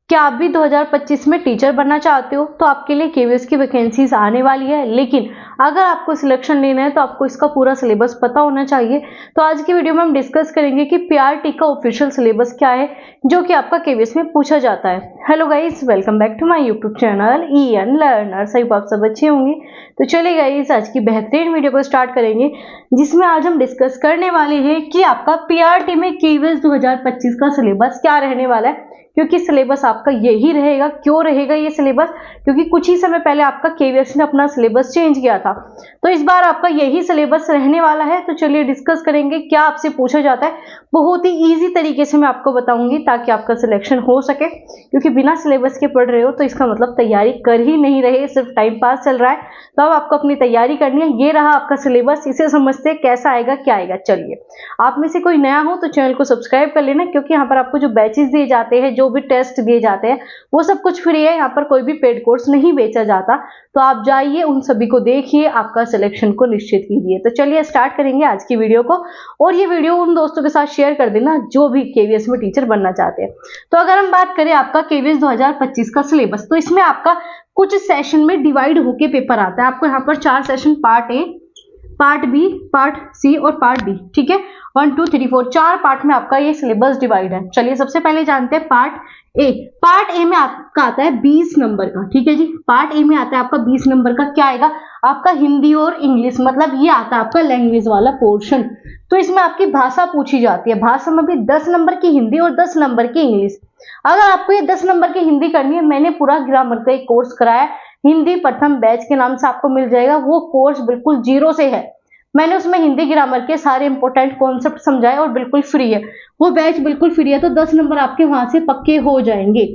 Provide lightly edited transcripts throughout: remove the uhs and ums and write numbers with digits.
क्या आप भी 2025 में टीचर बनना चाहते हो? तो आपके लिए केवीएस की वैकेंसीज आने वाली है, लेकिन अगर आपको सिलेक्शन लेना है तो आपको इसका पूरा सिलेबस पता होना चाहिए। तो आज की वीडियो में हम डिस्कस करेंगे कि पीआरटी का ऑफिशियल सिलेबस क्या है जो कि आपका केवीएस में पूछा जाता है। Hello guys, welcome back to my YouTube channel EN learner. सही आप सब अच्छे होंगे। तो चलिए गाइस, आज की बेहतरीन वीडियो को स्टार्ट करेंगे, जिसमें आज हम डिस्कस करने वाले हैं कि आपका पीआरटी में केवीएस 2025 का सिलेबस क्या रहने वाला है। क्योंकि सिलेबस आपका यही रहेगा। क्यों रहेगा ये सिलेबस? क्योंकि कुछ ही समय पहले आपका केवीएस ने अपना सिलेबस चेंज किया था, तो इस बार आपका यही सिलेबस रहने वाला है। तो चलिए डिस्कस करेंगे क्या आपसे पूछा जाता है। बहुत ही इजी तरीके से मैं आपको बताऊंगी ताकि आपका सिलेक्शन हो सके। क्योंकि बिना सिलेबस के पढ़ रहे हो तो इसका मतलब तैयारी कर ही नहीं रहे, सिर्फ टाइम पास चल रहा है। तो अब आपको अपनी तैयारी करनी है। ये रहा आपका सिलेबस, इसे समझते हैं कैसा आएगा क्या आएगा। चलिए, आप में से कोई नया हो तो चैनल को सब्सक्राइब कर लेना, क्योंकि यहाँ पर आपको जो बैचेस दिए जाते हैं, जो भी टेस्ट दिए जाते हैं, वो सब कुछ फ्री है। यहाँ पर कोई भी पेड कोर्स नहीं बेचा जाता। तो आप जाइए, उन सभी को देखिए, आपका सिलेक्शन को निश्चित कीजिए। तो चलिए स्टार्ट करेंगे आज की वीडियो को। और ये वीडियो उन दोस्तों के साथ शेयर कर देना जो भी केवीएस में टीचर बनना चाहते हैं। तो अगर हम बात करें आपका केवीएस 2025 का सिलेबस, तो इसमें आपका कुछ सेशन में डिवाइड होके पेपर आता है। आपको यहाँ पर 4 session, part A, part B, part C और पार्ट डी, ठीक है। 1 2 3 4 4 पार्ट में आपका ये सिलेबस डिवाइड है। चलिए सबसे पहले जानते हैं पार्ट ए। पार्ट ए में आपका आता है 20 नंबर का, ठीक है जी। पार्ट ए में आता है आपका 20 नंबर का। क्या आएगा? आपका हिंदी और इंग्लिश, मतलब ये आता है आपका लैंग्वेज वाला पोर्शन। तो इसमें आपकी भाषा पूछी जाती है। भाषा में भी 10 नंबर की हिंदी और 10 नंबर की इंग्लिश। अगर आपको ये 10 नंबर की हिंदी करनी है, मैंने पूरा ग्रामर का एक कोर्स कराया, हिंदी प्रथम बैच के नाम से आपको मिल जाएगा। वो कोर्स बिल्कुल जीरो से है। मैंने उसमें हिंदी ग्रामर के सारे इंपॉर्टेंट कॉन्सेप्ट समझाए और बिल्कुल फ्री है। वो बैच बिल्कुल फ्री है, तो 10 नंबर आपके वहां से पक्के हो जाएंगे।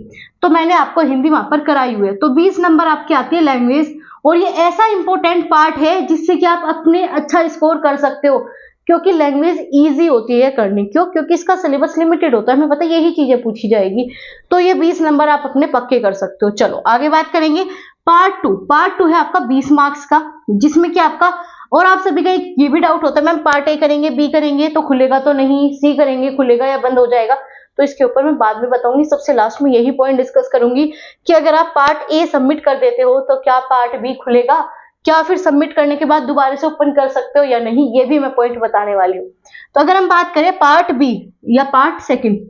तो मैंने आपको हिंदी वहां पर कराई हुई है। तो 20 नंबर आपकी आती है लैंग्वेज। और ये ऐसा इंपॉर्टेंट पार्ट है जिससे कि आप अपने अच्छा स्कोर कर सकते हो, क्योंकि लैंग्वेज इजी होती है करनी। क्यों? क्योंकि इसका सिलेबस लिमिटेड होता है, हमें पता यही चीजें पूछी जाएगी। तो ये 20 नंबर आप अपने पक्के कर सकते हो। चलो आगे बात करेंगे पार्ट 2। पार्ट 2 है आपका 20 मार्क्स का, जिसमें कि आपका, और आप सभी का एक ये भी डाउट होता है, मैम पार्ट ए करेंगे, बी करेंगे तो खुलेगा तो नहीं, सी करेंगे खुलेगा या बंद हो जाएगा? तो इसके ऊपर मैं बाद में बताऊंगी। सबसे लास्ट में यही पॉइंट डिस्कस करूंगी कि अगर आप पार्ट ए सबमिट कर देते हो तो क्या पार्ट बी खुलेगा, क्या फिर सबमिट करने के बाद दोबारा से ओपन कर सकते हो या नहीं, ये भी मैं पॉइंट बताने वाली हूँ। तो अगर हम बात करें पार्ट बी या पार्ट सेकंड,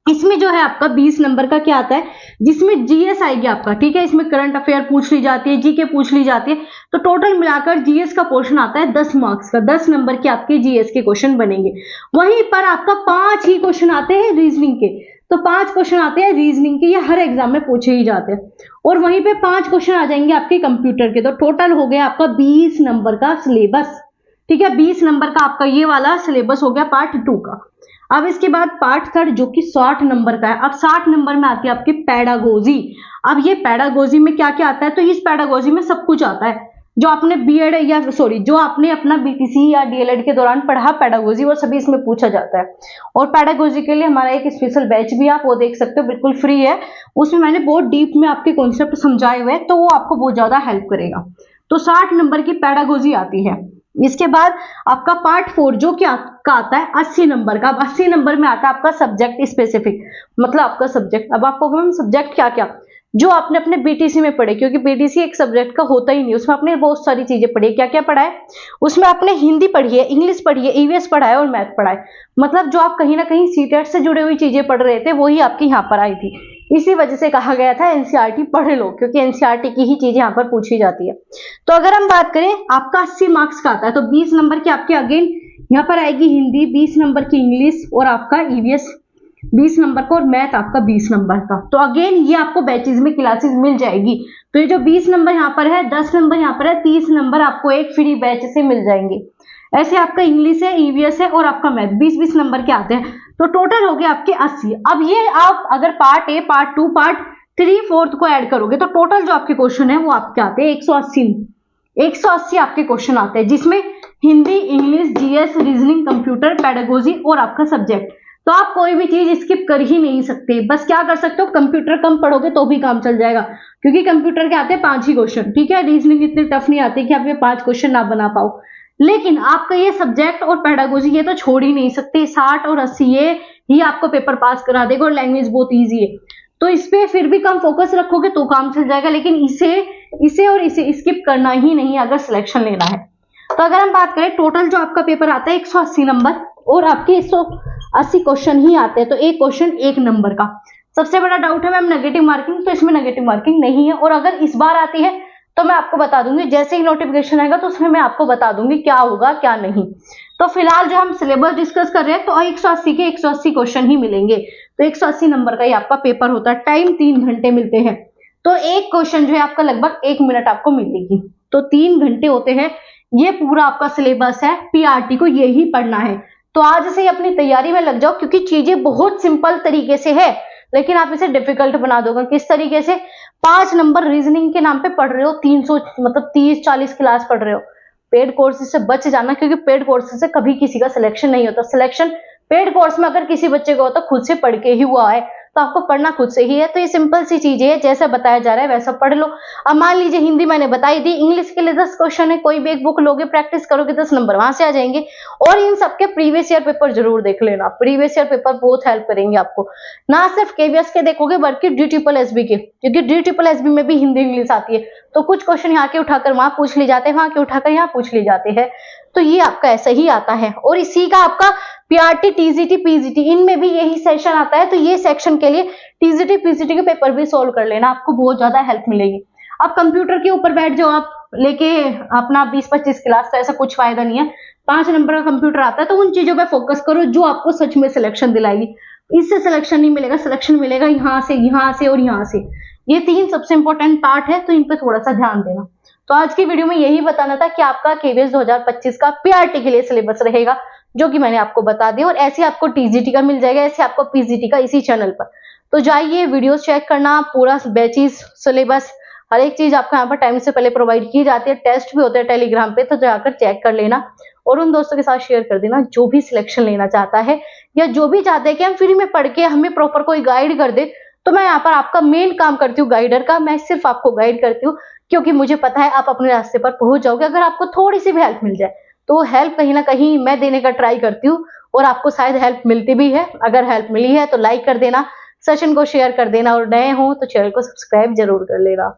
इसमें जो है आपका 20 नंबर का क्या आता है, जिसमें जीएस आएगी आपका, ठीक है। इसमें करंट अफेयर पूछ ली जाती है, जीके पूछ ली जाती है। तो टोटल मिलाकर जीएस का पोर्शन आता है 10 मार्क्स का। 10 नंबर के आपके जीएस के क्वेश्चन बनेंगे। वहीं पर आपका 5 ही क्वेश्चन आते हैं रीजनिंग के। तो 5 क्वेश्चन आते हैं रीजनिंग के, ये हर एग्जाम में पूछे ही जाते हैं। और वहीं पे 5 क्वेश्चन आ जाएंगे आपके कंप्यूटर के। तो टोटल हो गया आपका 20 नंबर का सिलेबस, ठीक है। 20 नंबर का आपका ये वाला सिलेबस हो गया पार्ट 2 का। अब इसके बाद पार्ट 3 जो कि 60 नंबर का है। अब 60 नंबर में आती है आपकी पैडागोजी। अब ये पैडागोजी में क्या क्या आता है? तो इस पैडागोजी में सब कुछ आता है जो आपने बीएड या जो आपने अपना बीटीसी या डीएलएड के दौरान पढ़ा, पैडागोजी, और सभी इसमें पूछा जाता है। और पैडागोजी के लिए हमारा एक स्पेशल बैच भी आप वो देख सकते हो, बिल्कुल फ्री है। उसमें मैंने बहुत डीप में आपके कॉन्सेप्ट समझाए हुए हैं, तो वो आपको बहुत ज्यादा हेल्प करेगा। तो 60 नंबर की पैडागोजी आती है। इसके बाद आपका पार्ट 4 जो कि आपका आता है 80 नंबर का। अब 80 नंबर में आता है आपका सब्जेक्ट स्पेसिफिक, मतलब आपका सब्जेक्ट। अब आपको सब्जेक्ट क्या क्या जो आपने अपने बीटीसी में पढ़े, क्योंकि बीटीसी एक सब्जेक्ट का होता ही नहीं, उसमें आपने बहुत सारी चीजें पढ़ी। क्या क्या पढ़ा है उसमें? आपने हिंदी पढ़ी है, इंग्लिश पढ़ी है, ईवीएस पढ़ा है और मैथ पढ़ा है। मतलब जो आप कहीं ना कहीं सीटेट से जुड़ी हुई चीजें पढ़ रहे थे, वही आपकी यहाँ पर आई थी। इसी वजह से कहा गया था एनसीईआरटी पढ़ लो, क्योंकि एनसीईआरटी की ही चीजें यहाँ पर पूछी जाती है। तो अगर हम बात करें, आपका 80 मार्क्स का आता है, तो 20 नंबर की आपके अगेन यहाँ पर आएगी हिंदी, 20 नंबर की इंग्लिश और आपका ईवीएस 20 नंबर का, और मैथ आपका 20 नंबर का। तो अगेन ये आपको बैचेज में क्लासेस मिल जाएगी। तो ये जो 20 नंबर यहाँ पर है, 10 नंबर यहाँ पर है, 30 नंबर आपको एक फ्री बैच से मिल जाएंगे। ऐसे आपका इंग्लिश है, ईवीएस है और आपका मैथ 20-20 नंबर के आते हैं। तो टोटल हो गया आपके 80। अब ये आप अगर पार्ट ए, पार्ट 2, पार्ट 3, 4 को ऐड करोगे तो टोटल जो आपके क्वेश्चन है वो आपके आते हैं 180 आपके क्वेश्चन आते हैं, जिसमें Hindi, English, GS, reasoning, computer, pedagogy और आपका सब्जेक्ट। तो आप कोई भी चीज स्किप कर ही नहीं सकते। बस क्या कर सकते हो, कंप्यूटर कम पढ़ोगे तो भी काम चल जाएगा, क्योंकि कंप्यूटर के आते हैं 5 ही क्वेश्चन, ठीक है। रीजनिंग इतनी टफ नहीं आती कि आप ये 5 क्वेश्चन ना बना पाओ। लेकिन आपका ये सब्जेक्ट और पेडागोजी ये तो छोड़ ही नहीं सकते। 60 और 80 ये ही आपको पेपर पास करा देगा, और लैंग्वेज बहुत ईजी है। तो इस पे फिर भी कम फोकस रखोगे तो काम चल जाएगा, लेकिन इसे और इसे स्किप करना ही नहीं अगर सिलेक्शन लेना है। तो अगर हम बात करें टोटल जो आपका पेपर आता है 180 नंबर और आपके 180 क्वेश्चन ही आते हैं, तो एक क्वेश्चन 1 नंबर का। सबसे बड़ा डाउट है मैम नेगेटिव मार्किंग, तो इसमें नेगेटिव मार्किंग नहीं है। और अगर इस बार आती है तो मैं आपको बता दूंगी, जैसे ही नोटिफिकेशन आएगा तो उसमें मैं आपको बता दूंगी क्या होगा क्या नहीं। तो फिलहाल जो हम सिलेबस डिस्कस कर रहे हैं तो 180 के 180 क्वेश्चन ही मिलेंगे, तो 180 नंबर का ही आपका पेपर होता है। टाइम 3 घंटे मिलते हैं, तो एक क्वेश्चन जो है आपका लगभग 1 मिनट आपको मिलेगी, तो 3 घंटे होते हैं। ये पूरा आपका सिलेबस है, पीआरटी को यही पढ़ना है। तो आज से ही अपनी तैयारी में लग जाओ, क्योंकि चीजें बहुत सिंपल तरीके से है, लेकिन आप इसे डिफिकल्ट बना दोगे। किस तरीके से? 5 नंबर रीजनिंग के नाम पे पढ़ रहे हो, 300 मतलब 30-40 क्लास पढ़ रहे हो। पेड कोर्सेज से बच जाना, क्योंकि पेड कोर्सेज से कभी किसी का सिलेक्शन नहीं होता। सिलेक्शन पेड कोर्स में अगर किसी बच्चे को होता खुद से पढ़ के ही हुआ है, तो आपको पढ़ना खुद से ही है। तो ये सिंपल सी चीजें है, जैसा बताया जा रहा है वैसा पढ़ लो। अब मान लीजिए हिंदी मैंने बताई दी, इंग्लिश के लिए 10 क्वेश्चन है, कोई भी एक बुक लोगे प्रैक्टिस करोगे 10 नंबर वहां से आ जाएंगे। और इन सबके प्रीवियस ईयर पेपर जरूर देख लेना, प्रीवियस ईयर पेपर बहुत हेल्प करेंगे आपको। ना सिर्फ केवीएस के देखोगे बल्कि DSSB के, क्योंकि DSSB में भी हिंदी इंग्लिश आती है, तो कुछ क्वेश्चन यहाँ के उठाकर वहां पूछ लिए जाते हैं, वहां के उठाकर यहाँ पूछ लिए जाते हैं। तो ये आपका ऐसा ही आता है। और इसी का आपका पीआरटी, टीजीटी, पीजीटी इनमें भी यही सेशन आता है। तो ये सेक्शन के लिए टीजीटी, पीजीटी के पेपर भी सोल्व कर लेना, आपको बहुत ज्यादा हेल्प मिलेगी। अब कंप्यूटर के ऊपर बैठ जाओ आप लेके अपना 20-25 क्लास, तो ऐसा कुछ फायदा नहीं है। 5 नंबर का कंप्यूटर आता है, तो उन चीजों पे फोकस करो जो आपको सच में सिलेक्शन दिलाएगी। इससे सिलेक्शन नहीं मिलेगा, सिलेक्शन मिलेगा यहाँ से और यहाँ से। ये 3 सबसे इंपॉर्टेंट पार्ट है, तो इन पे थोड़ा सा ध्यान देना। तो आज की वीडियो में यही बताना था कि आपका केवीएस 2025 का पीआरटी के लिए सिलेबस रहेगा, जो कि मैंने आपको बता दिया। और ऐसे आपको टीजीटी का मिल जाएगा, ऐसे आपको पीजीटी का इसी चैनल पर। तो जाइए वीडियोस चेक करना, पूरा बैचेस, सिलेबस, हर एक चीज आपको यहाँ पर टाइम से पहले प्रोवाइड की जाती है। टेस्ट भी होते हैं टेलीग्राम पे, तो जाकर चेक कर लेना और उन दोस्तों के साथ शेयर कर देना जो भी सिलेक्शन लेना चाहता है, या जो भी चाहते हैं कि हम फ्री में पढ़ के हमें प्रॉपर कोई गाइड कर दे। तो मैं यहाँ पर आपका मेन काम करती हूँ गाइडर का, मैं सिर्फ आपको गाइड करती हूँ, क्योंकि मुझे पता है आप अपने रास्ते पर पहुंच जाओगे अगर आपको थोड़ी सी भी हेल्प मिल जाए। तो हेल्प कहीं ना कहीं मैं देने का ट्राई करती हूँ, और आपको शायद हेल्प मिलती भी है। अगर हेल्प मिली है तो लाइक कर देना, सेशन को शेयर कर देना, और नए हो तो चैनल को सब्सक्राइब जरूर कर लेना।